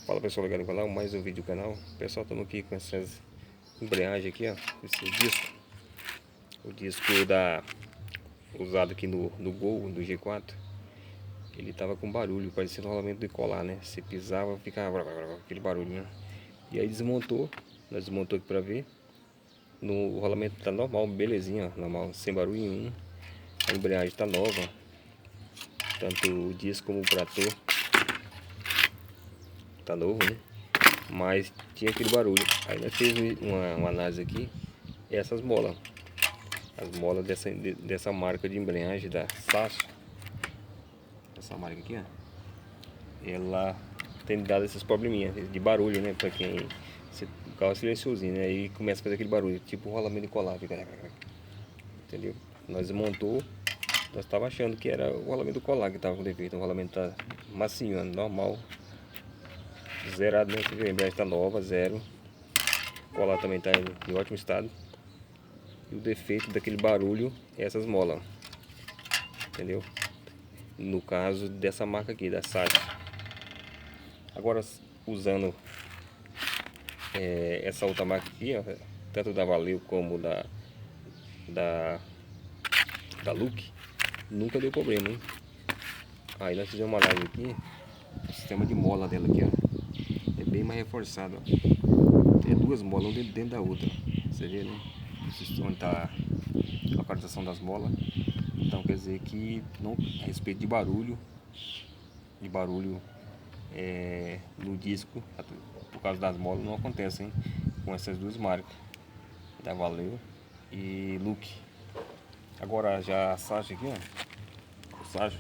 Fala pessoal, ligado no canal, mais um vídeo do canal. Pessoal, estamos aqui com essas embreagens aqui, ó, esse disco. O disco usado aqui no Gol, do G4. Ele tava com barulho, parecendo um rolamento de colar, né? Se pisava, ficava aquele barulho, né? E aí desmontou, nós desmontou aqui pra ver. O rolamento tá normal, belezinha, ó, normal, sem barulho nenhum. A embreagem tá nova, tanto o disco como o trator. Tá novo, né? Mas tinha aquele barulho. Aí nós fizemos uma análise aqui. Essas molas, as molas dessa marca de embreagem da Sasso, essa marca aqui, ó, ela tem dado esses probleminha de barulho, né? Pra quem o carro é silenciosinho, né? Aí começa a fazer aquele barulho, tipo rolamento de colar, fica, entendeu? Nós desmontou, nós estava achando que era o rolamento do colar que tava com defeito. O rolamento tá macio, normal, zerado, né? A embreagem tá nova, zero. O colar também tá em ótimo estado. E o defeito daquele barulho é essas molas, entendeu? No caso dessa marca aqui, da Sasso. Agora, usando essa outra marca aqui, ó, tanto da Valeo como da Look, nunca deu problema, hein? Aí nós fizemos uma análise aqui, o sistema de mola dela aqui, ó, é bem mais reforçado, ó. Tem duas molas, uma dentro da outra, você vê, né? Onde está a localização das molas. Então quer dizer que não, a respeito de barulho no disco, por causa das molas, não acontece, hein? Com essas duas marcas, da Valeo e Look. Agora já a Sacho aqui, ó, o Sacho,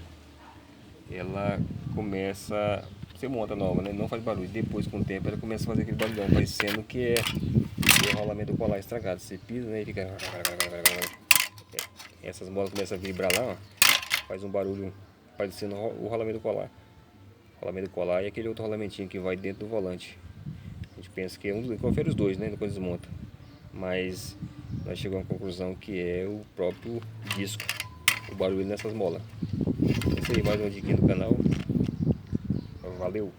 ela começa, você monta nova, né? Não faz barulho. Depois, com o tempo, ela começa a fazer aquele barulhão, parecendo que é o rolamento do colar estragado. Você pisa, né, e fica... Essas molas começam a vibrar lá, ó, faz um barulho parecendo o rolamento do colar. O rolamento do colar e aquele outro rolamentinho que vai dentro do volante. A gente pensa que é um dos... Confere os dois, né, depois desmonta. Mas nós chegamos à conclusão que é o próprio disco, o barulho nessas molas. É isso aí, mais uma dica do canal. Valeu!